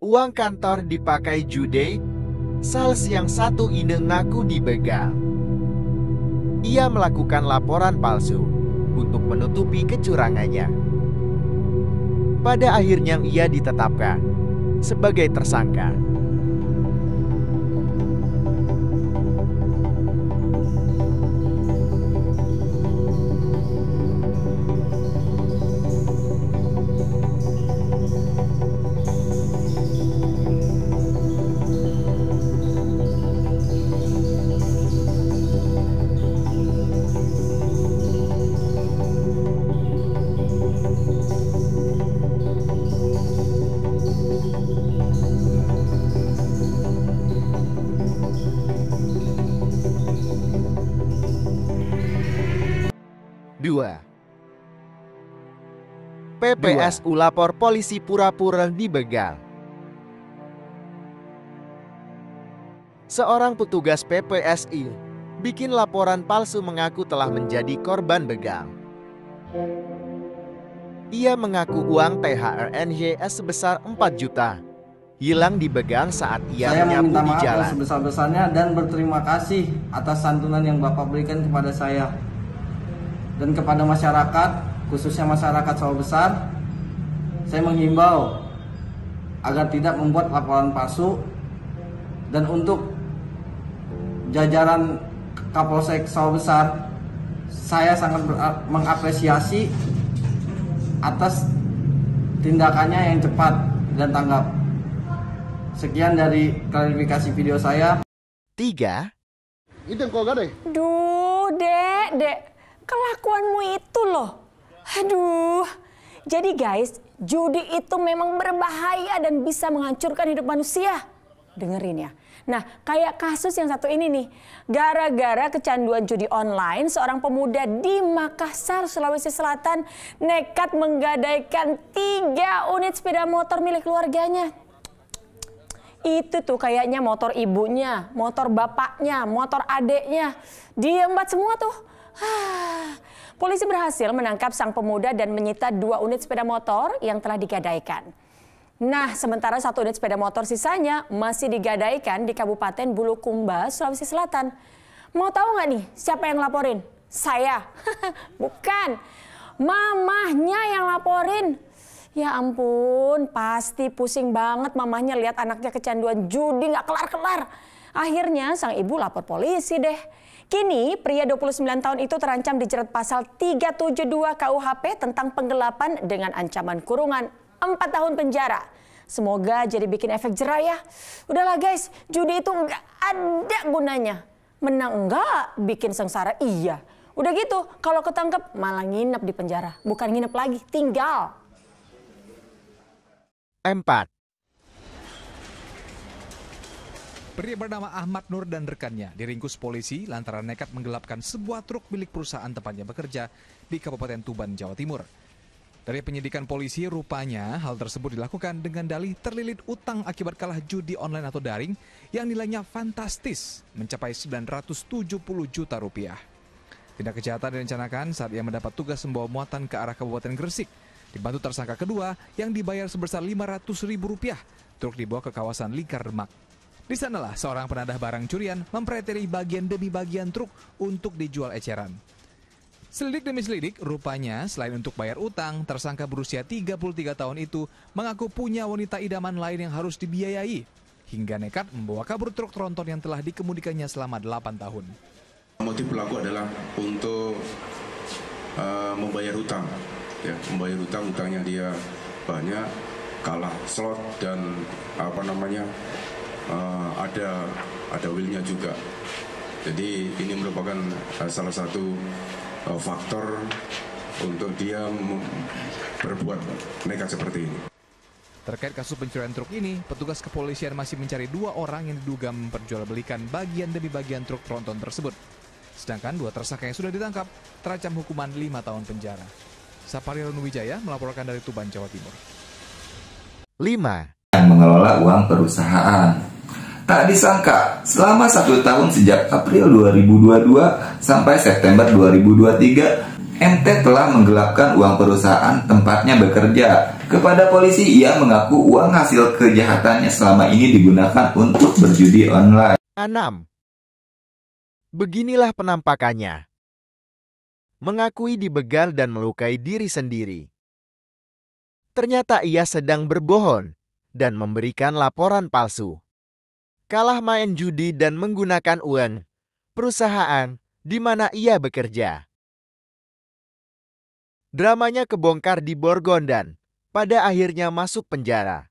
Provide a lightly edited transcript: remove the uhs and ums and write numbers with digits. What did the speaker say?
Uang kantor dipakai Jude, sales yang satu ini ngaku dibegal. Ia melakukan laporan palsu untuk menutupi kecurangannya. Pada akhirnya ia ditetapkan sebagai tersangka. Dua. PPSU lapor polisi pura-pura dibegal. Seorang petugas PPSI bikin laporan palsu mengaku telah menjadi korban begal. Ia mengaku uang THR NYS sebesar 4 juta hilang dibegal saat ia menyapu di jalan. Saya meminta maaf sebesar-besarnya dan berterima kasih atas santunan yang Bapak berikan kepada saya. Dan kepada masyarakat, khususnya masyarakat Sawah Besar, saya menghimbau agar tidak membuat laporan palsu. Dan untuk jajaran Kapolsek Sawah Besar, saya sangat mengapresiasi atas tindakannya yang cepat dan tanggap. Sekian dari klarifikasi video saya. 3. Itu yang kau gadai? Duh, Dek. Kelakuanmu itu loh. Aduh. Jadi guys, judi itu memang berbahaya dan bisa menghancurkan hidup manusia. Dengerin ya. Nah, kayak kasus yang satu ini nih. Gara-gara kecanduan judi online, seorang pemuda di Makassar, Sulawesi Selatan nekat menggadaikan 3 unit sepeda motor milik keluarganya. Itu tuh kayaknya motor ibunya, motor bapaknya, motor adeknya. Diembat semua tuh. Polisi berhasil menangkap sang pemuda dan menyita 2 unit sepeda motor yang telah digadaikan. Nah, sementara 1 unit sepeda motor sisanya masih digadaikan di Kabupaten Bulukumba, Sulawesi Selatan. Mau tahu nggak nih siapa yang laporin? Saya. Bukan. Mamahnya yang laporin. Ya ampun, pasti pusing banget mamahnya lihat anaknya kecanduan judi nggak kelar-kelar. Akhirnya sang ibu lapor polisi deh. Kini pria 29 tahun itu terancam dijerat pasal 372 KUHP tentang penggelapan dengan ancaman kurungan 4 tahun penjara. Semoga jadi bikin efek jerah ya. Udahlah guys, judi itu nggak ada gunanya. Menang enggak, bikin sengsara iya. Udah gitu, kalau ketangkep malah nginep di penjara. Bukan nginep lagi, tinggal. 4. Pria bernama Ahmad Nur dan rekannya diringkus polisi lantaran nekat menggelapkan sebuah truk milik perusahaan tempatnya bekerja di Kabupaten Tuban, Jawa Timur. Dari penyidikan polisi, rupanya hal tersebut dilakukan dengan dalih terlilit utang akibat kalah judi online atau daring yang nilainya fantastis, mencapai 970 juta rupiah. Tindak kejahatan direncanakan saat ia mendapat tugas membawa muatan ke arah Kabupaten Gresik. Dibantu tersangka kedua yang dibayar sebesar Rp500.000, truk dibawa ke kawasan Lingkar Demak. Di sanalah seorang penadah barang curian mempreteli bagian demi bagian truk untuk dijual eceran. Selidik demi selidik, rupanya selain untuk bayar utang, tersangka berusia 33 tahun itu mengaku punya wanita idaman lain yang harus dibiayai, hingga nekat membawa kabur truk tronton yang telah dikemudikannya selama 8 tahun. Motif pelaku adalah untuk membayar hutang, ya, membayar hutangnya dia banyak, kalah slot dan ada willnya juga. Jadi ini merupakan salah satu faktor untuk dia berbuat nekat seperti ini. Terkait kasus pencurian truk ini, petugas kepolisian masih mencari 2 orang yang diduga memperjualbelikan bagian demi bagian truk tronton tersebut. Sedangkan 2 tersangka yang sudah ditangkap terancam hukuman 5 tahun penjara. Sapari Wijaya melaporkan dari Tuban, Jawa Timur. 5. Mengelola uang perusahaan. Tak disangka, selama 1 tahun sejak April 2022 sampai September 2023, MT telah menggelapkan uang perusahaan tempatnya bekerja Kepada polisi, ia mengaku uang hasil kejahatannya selama ini digunakan untuk berjudi online. 6. Beginilah penampakannya. Mengakui dibegal dan melukai diri sendiri. Ternyata ia sedang berbohong dan memberikan laporan palsu. Kalah main judi dan menggunakan uang perusahaan di mana ia bekerja. Dramanya kebongkar di Borgondan, pada akhirnya masuk penjara.